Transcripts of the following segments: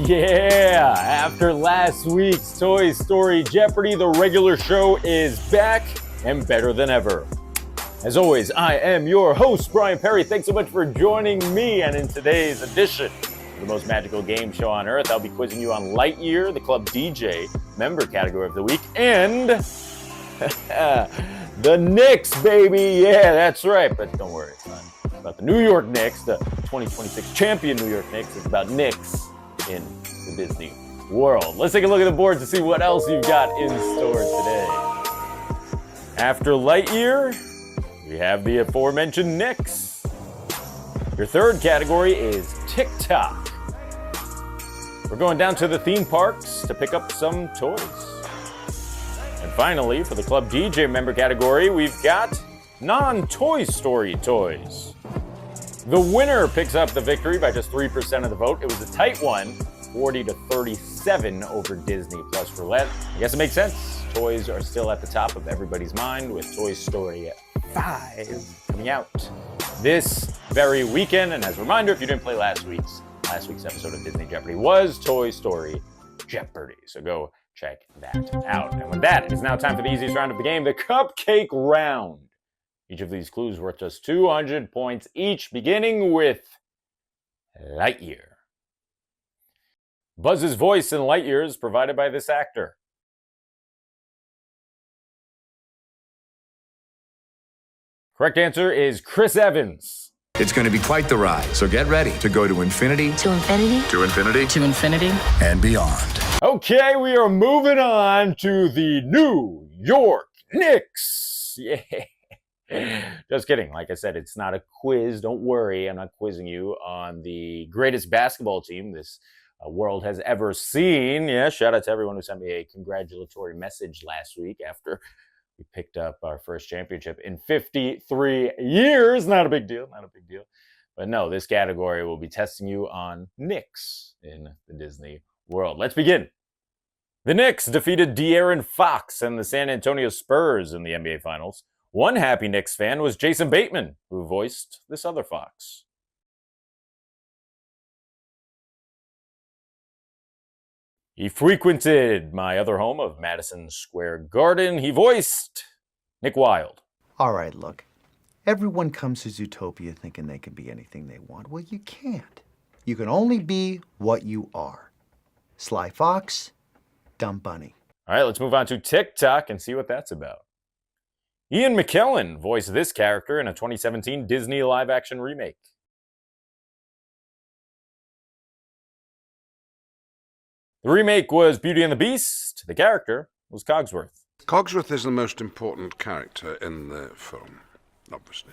Yeah, after last week's Toy Story Jeopardy, the regular show is back and better than ever. As always, I am your host, Bryan Perri. Thanks so much for joining me. And in today's edition of the most magical game show on earth, I'll be quizzing you on Lightyear, the Club DJ member category of the week, and the Knicks, baby. Yeah, that's right. But don't worry, it's not about the New York Knicks, the 2026 champion New York Knicks. It's about Knicks in the Disney world. Let's take a look at the board to see what else you've got in store today. After Lightyear, we have the aforementioned Knicks. Your third category is TikTok. We're going down to the theme parks to pick up some toys. And finally, for the Club DJ member category, we've got non-Toy Story toys. The winner picks up the victory by just 3% of the vote. It was a tight one, 40-37 over Disney plus Roulette. I guess it makes sense. Toys are still at the top of everybody's mind with Toy Story 5 coming out this very weekend. And as a reminder, if you didn't play last week's episode of Disney Jeopardy was Toy Story Jeopardy. So go check that out. And with that, it is now time for the easiest round of the game, the Cupcake Round. Each of these clues worth just 200 points each, beginning with Lightyear. Buzz's voice in Lightyear is provided by this actor. Correct answer is Chris Evans. It's going to be quite the ride, so get ready to go to infinity, to infinity, to infinity, to infinity, and beyond. Okay, we are moving on to the New York Knicks. Yeah. Just kidding. Like I said, it's not a quiz. Don't worry. I'm not quizzing you on the greatest basketball team this world has ever seen. Yeah, shout out to everyone who sent me a congratulatory message last week after we picked up our first championship in 53 years. Not a big deal. Not a big deal. But no, this category will be testing you on Knicks in the Disney world. Let's begin. The Knicks defeated De'Aaron Fox and the San Antonio Spurs in the NBA Finals. One happy Knicks fan was Jason Bateman, who voiced this other Fox. He frequented my other home of Madison Square Garden. He voiced Nick Wilde. All right, look. Everyone comes to Zootopia thinking they can be anything they want. Well, you can't. You can only be what you are. Sly Fox, Dumb Bunny. All right, let's move on to TikTok and see what that's about. Ian McKellen voiced this character in a 2017 Disney live-action remake. The remake was Beauty and the Beast. The character was Cogsworth. Cogsworth is the most important character in the film, obviously.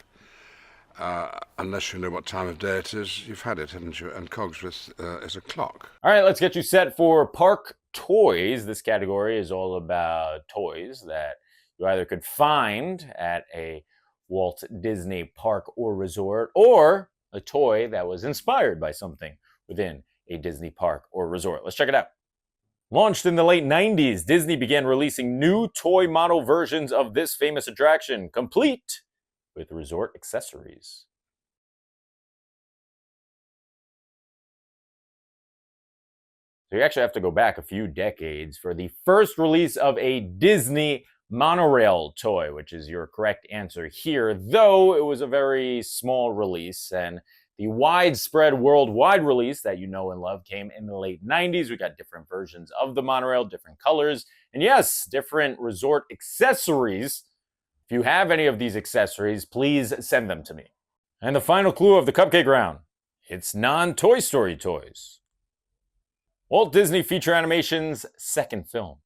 Unless you know what time of day it is, you've had it, haven't you? And Cogsworth is a clock. All right, let's get you set for Park Toys. This category is all about toys that you either could find at a Walt Disney park or resort, or a toy that was inspired by something within a Disney park or resort. Let's check it out. Launched in the late 90s, Disney began releasing new toy model versions of this famous attraction, complete with resort accessories. So you actually have to go back a few decades for the first release of a Disney monorail toy, which is your correct answer here, though it was a very small release, and the widespread worldwide release that you know and love came in the late 90s. We got different versions of the monorail, different colors, and yes, different resort accessories. If you have any of these accessories, please send them to me. And the final clue of the Cupcake Round, it's non-Toy Story toys. Walt Disney Feature Animation's second film.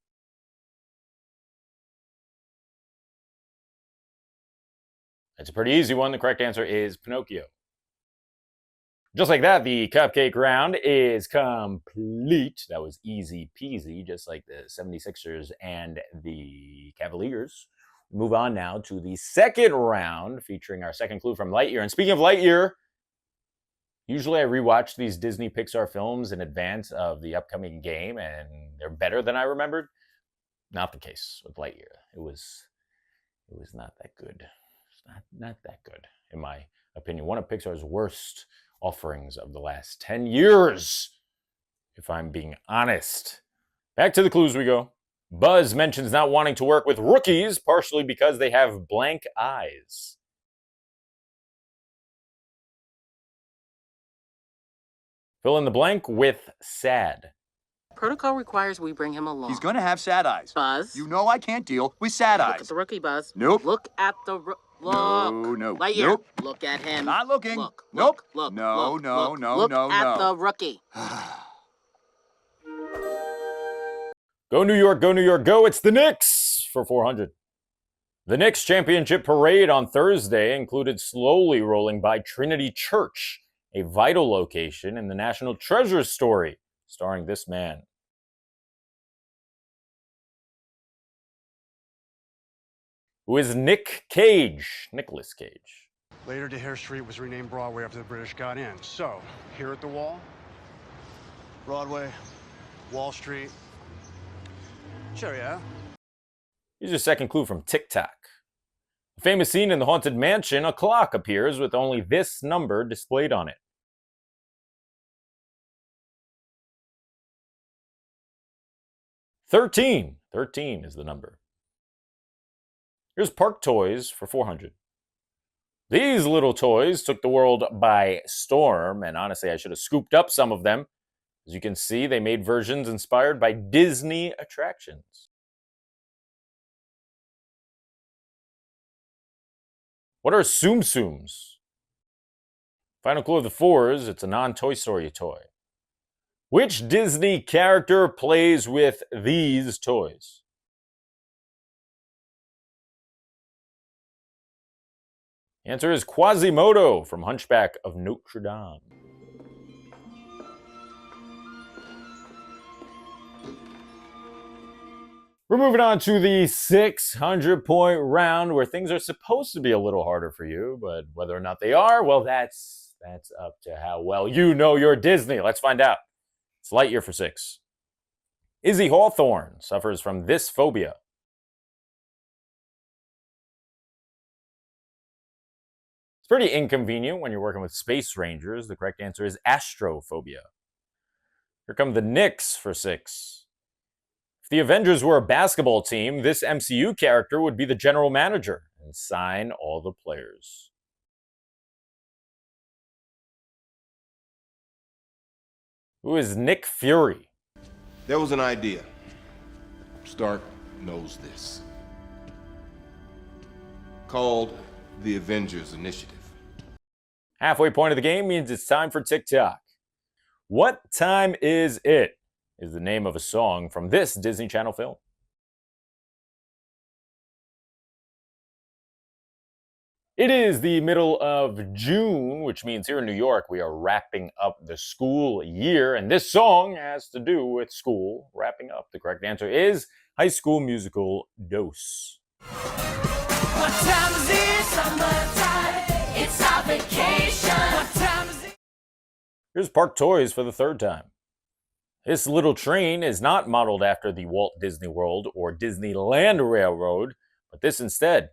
It's a pretty easy one. The correct answer is Pinocchio. Just like that, the Cupcake Round is complete. That was easy peasy, just like the 76ers and the Cavaliers. Move on now to the second round, featuring our second clue from Lightyear. And speaking of Lightyear, usually I rewatch these Disney Pixar films in advance of the upcoming game, and they're better than I remembered. Not the case with Lightyear. It was not that good. Not that good, in my opinion. One of Pixar's worst offerings of the last 10 years. if I'm being honest. Back to the clues we go. Buzz mentions not wanting to work with rookies, partially because they have blank eyes. Fill in the blank with sad. Protocol requires we bring him along. He's gonna have sad eyes. Buzz. You know I can't deal with sad Look eyes. at the rookie, Buzz. Nope. Look at the look. No. Lightyear. Nope. Look at him. Not looking. Look. Nope. Look. No, look, no, look, no, look no, at no. the rookie. Go New York, go New York, go. It's the Knicks for 400. The Knicks championship parade on Thursday included slowly rolling by Trinity Church, a vital location in the National Treasure story, starring this man. Who is Nick Cage? Nicolas Cage. Later, DeHare Street was renamed Broadway after the British got in. So, here at the Wall, Broadway, Wall Street. Sure, yeah. Here's your second clue from TikTok. A famous scene in the Haunted Mansion, a clock appears with only this number displayed on it. $13 is the number. Here's Park Toys for 400. These little toys took the world by storm, and honestly, I should have scooped up some of them. As you can see, they made versions inspired by Disney attractions. What are Tsum Tsums? Final clue of the fours, it's a non-Toy Story toy. Which Disney character plays with these toys? The answer is Quasimodo from Hunchback of Notre Dame. We're moving on to the 600-point round where things are supposed to be a little harder for you, but whether or not they are, well, that's up to how well you know your Disney. Let's find out. It's Lightyear for 6. Izzy Hawthorne suffers from this phobia. It's pretty inconvenient when you're working with space rangers. The correct answer is astrophobia. Here come the Knicks for 6. If the Avengers were a basketball team, this MCU character would be the general manager and sign all the players. Who is Nick Fury? There was an idea. Stark knows this. Called the Avengers Initiative. Halfway point of the game means it's time for TikTok. What time is it? Is the name of a song from this Disney Channel film. It is the middle of June, which means here in New York we are wrapping up the school year, and this song has to do with school wrapping up. The correct answer is High School Musical Dose. What time is it? Summertime. It's our vacation. What time is it? Here's Park Toys for the third time. This little train is not modeled after the Walt Disney World or Disneyland Railroad, but this instead.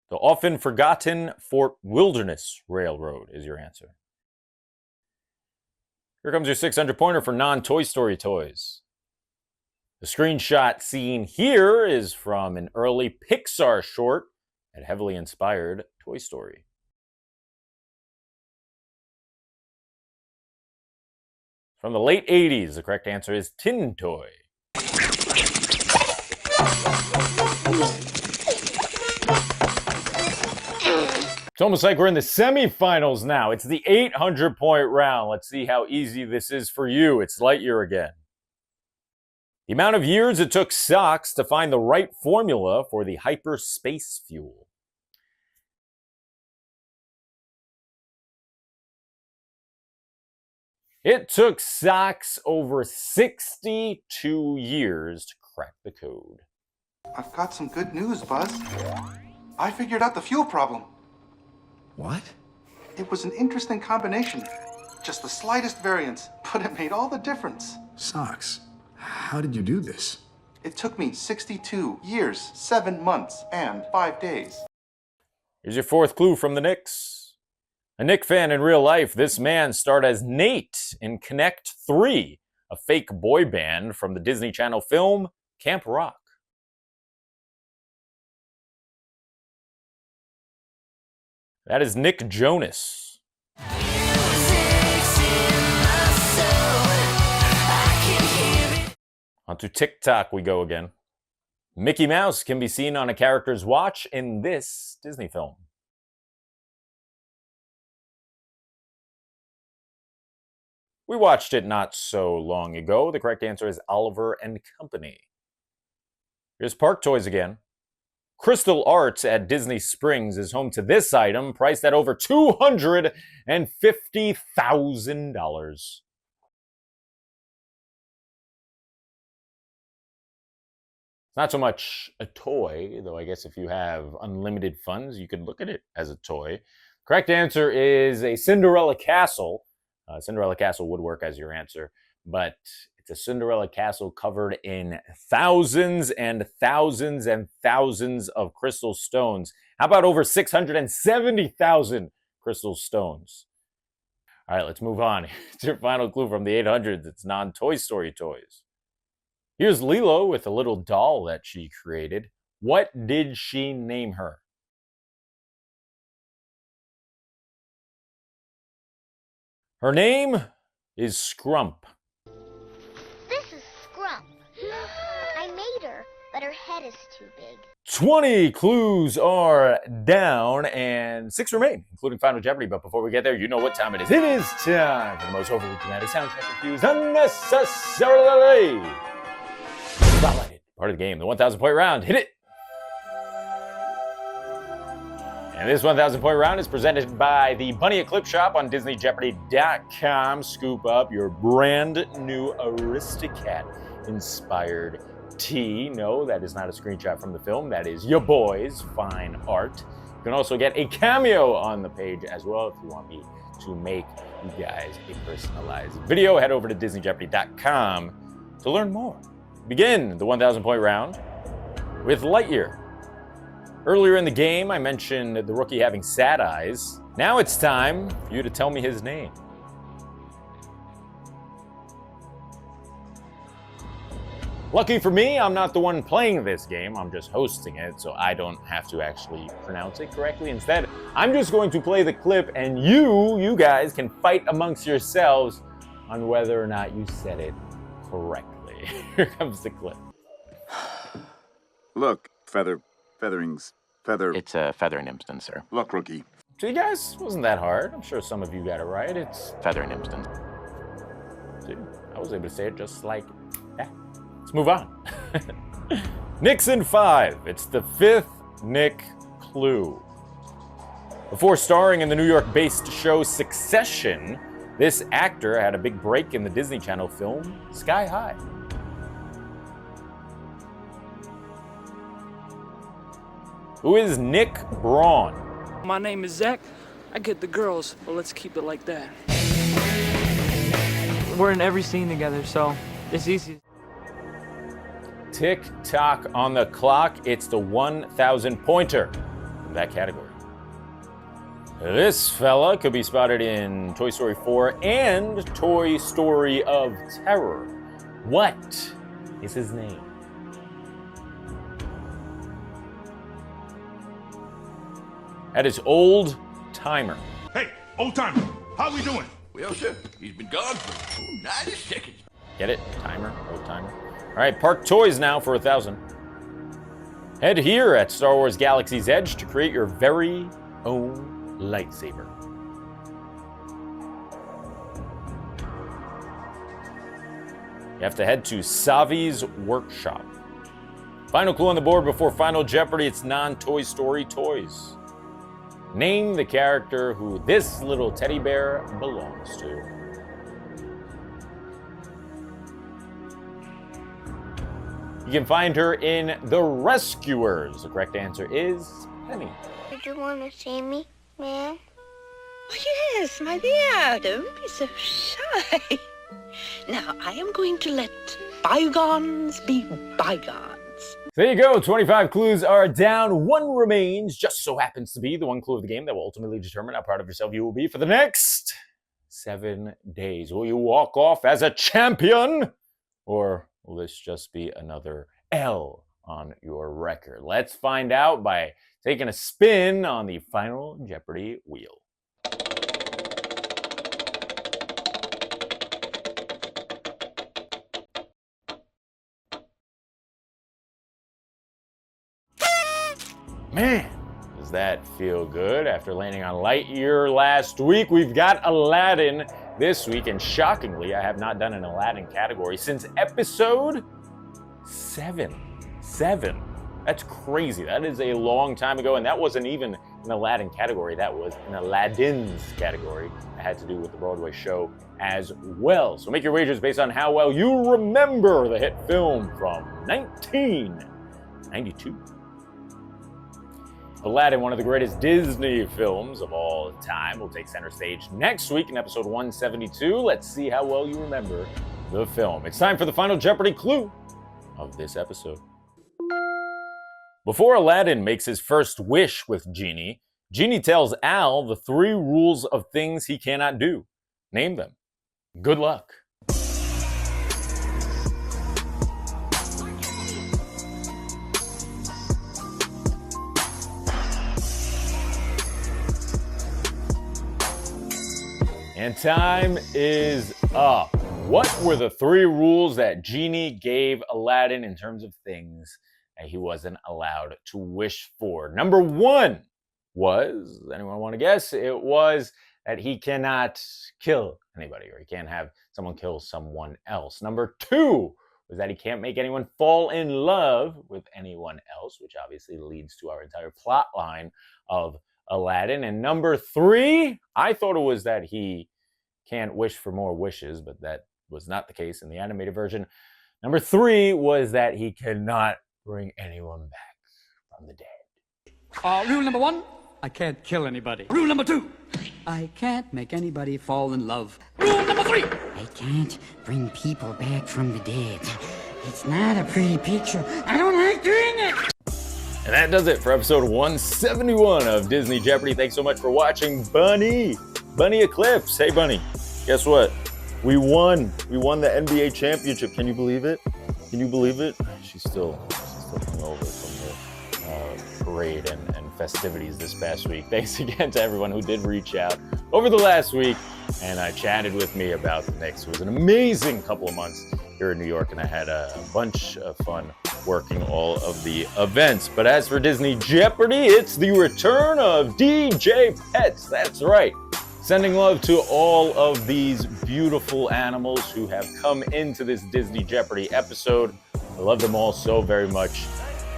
The often forgotten Fort Wilderness Railroad is your answer. Here comes your 600-pointer for non-Toy Story toys. The screenshot seen here is from an early Pixar short that heavily inspired Toy Story. From the late 80s, the correct answer is Tin Toy. It's almost like we're in the semifinals now. It's the 800-point round. Let's see how easy this is for you. It's Lightyear again. The amount of years it took SOX to find the right formula for the hyperspace fuel. It took SOX over 62 years to crack the code. I've got some good news, Buzz. I figured out the fuel problem. What? It was an interesting combination. Just the slightest variance, but it made all the difference. Socks. How did you do this? It took me 62 years, 7 months, and 5 days. Here's your fourth clue from the Knicks. A Nick fan in real life, this man starred as Nate in Connect 3, a fake boy band from the Disney Channel film Camp Rock. That is Nick Jonas. Onto TikTok we go again. Mickey Mouse can be seen on a character's watch in this Disney film. We watched it not so long ago. The correct answer is Oliver and Company. Here's Park Toys again. Crystal Arts at Disney Springs is home to this item, priced at over $250,000. Not so much a toy, though I guess if you have unlimited funds, you could look at it as a toy. Correct answer is a Cinderella castle. Cinderella castle would work as your answer, but it's a Cinderella castle covered in thousands and thousands and thousands of crystal stones. How about over 670,000 crystal stones? All right, let's move on. It's your final clue from the 800s. It's non-Toy Story toys. Here's Lilo with a little doll that she created. What did she name her? Her name is Scrump. This is Scrump. I made her, but her head is too big. 20 clues are down and 6 remain, including Final Jeopardy. But before we get there, you know what time it is. It is time for the most overly dramatic soundtrack confused unnecessarily. Spotlighted, part of the game, the 1,000-point round. Hit it! And this 1,000-point round is presented by the Bunny Eclipse Shop on DisneyJeopardy.com. Scoop up your brand new Aristocat-inspired tee. No, that is not a screenshot from the film. That is your boy's fine art. You can also get a cameo on the page as well if you want me to make you guys a personalized video. Head over to DisneyJeopardy.com to learn more. Begin the 1,000-point round with Lightyear. Earlier in the game, I mentioned the rookie having sad eyes. Now it's time for you to tell me his name. Lucky for me, I'm not the one playing this game. I'm just hosting it, so I don't have to actually pronounce it correctly. Instead, I'm just going to play the clip, and you guys can fight amongst yourselves on whether or not you said it correctly. Here comes the clip. Look, featherings. Feather. It's a feather Nimston, sir. Look, rookie. See, guys, wasn't that hard. I'm sure some of you got it right. It's feather Nimston. See, I was able to say it just like that. Let's move on. Nixon 5. It's the 5th Nick clue. Before starring in the New York-based show Succession, this actor had a big break in the Disney Channel film Sky High. Who is Nick Braun? My name is Zach. I get the girls, but let's keep it like that. We're in every scene together, so it's easy. Tick-tock on the clock. It's the 1,000-pointer in that category. This fella could be spotted in Toy Story 4 and Toy Story of Terror. What is his name? That is Old Timer. Hey, Old Timer, how we doing? Well, sir, he's been gone for 90 seconds. Get it? Timer, Old Timer. All right, Park Toys now for 1,000. Head here at Star Wars Galaxy's Edge to create your very own lightsaber. You have to head to Savi's workshop. Final clue on the board before Final Jeopardy. It's non-Toy Story toys. Name the character who this little teddy bear belongs to. You can find her in The Rescuers. The correct answer is Penny. Did you want to see me, ma'am? Oh, yes, my dear. Don't be so shy. Now, I am going to let bygones be bygones. dance. There you go. 25 clues are down. One remains. Just so happens to be the one clue of the game that will ultimately determine how proud of yourself you will be for the next 7 days. Will you walk off as a champion? Or will this just be another L on your record? Let's find out by taking a spin on the final Jeopardy wheel. Man, does that feel good? After landing on Lightyear last week, we've got Aladdin this week, and shockingly, I have not done an Aladdin category since episode 7. That's crazy. That is a long time ago, and that wasn't even an Aladdin category. That was an Aladdin's category that had to do with the Broadway show as well. So make your wagers based on how well you remember the hit film from 1992. Aladdin, one of the greatest Disney films of all time, will take center stage next week in episode 172. Let's see how well you remember the film. It's time for the final Jeopardy clue of this episode. Before Aladdin makes his first wish with Genie, Genie tells Al the 3 rules of things he cannot do. Name them. Good luck. And time is up. What were the 3 rules that Genie gave Aladdin in terms of things that he wasn't allowed to wish for? Number 1 was, anyone want to guess? It was that he cannot kill anybody, or he can't have someone kill someone else. Number 2 was that he can't make anyone fall in love with anyone else, which obviously leads to our entire plot line of Aladdin. And number 3, I thought it was that he can't wish for more wishes, but that was not the case in the animated version. Number 3 was that he cannot bring anyone back from the dead. Rule number 1, I can't kill anybody. Rule number 2, I can't make anybody fall in love. Rule number 3, I can't bring people back from the dead. It's not a pretty picture. I don't like doing it. And that does it for episode 171 of Disney Jeopardy. Thanks so much for watching, Bunny Eclipse. Hey, Bunny, guess what? We won. We won the NBA championship. Can you believe it? Can you believe it? She's still hungover from the parade and festivities this past week. Thanks again to everyone who did reach out over the last week and chatted with me about the Knicks. It was an amazing couple of months here in New York, and I had a bunch of fun working all of the events. But as for Disney Jeopardy, it's the return of DJ Pets. That's right. Sending love to all of these beautiful animals who have come into this Disney Jeopardy episode. I love them all so very much,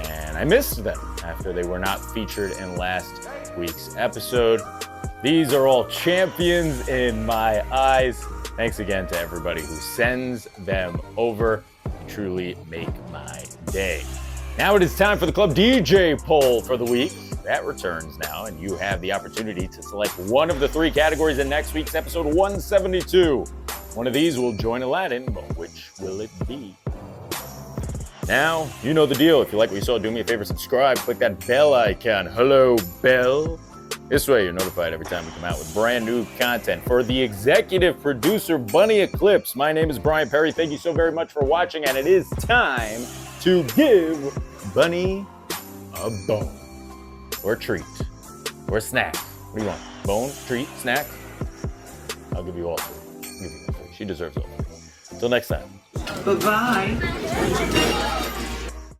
and I missed them after they were not featured in last week's episode. These are all champions in my eyes. Thanks again to everybody who sends them over. You truly make my day. Now it is time for the Club DJ poll for the week. That returns now, and you have the opportunity to select one of the 3 categories in next week's episode 172. One of these will join Aladdin, but which will it be? Now, you know the deal. If you like what you saw, do me a favor, subscribe, click that bell icon. Hello, bell. This way, you're notified every time we come out with brand new content. For the executive producer, Bunny Eclipse, my name is Bryan Perri. Thank you so very much for watching, and it is time to give Bunny a bone. Or treat. Or snack. What do you want? Bone, treat, snack? I'll give you all 3. I'll give you all 3. She deserves all 3. Until next time. Bye-bye.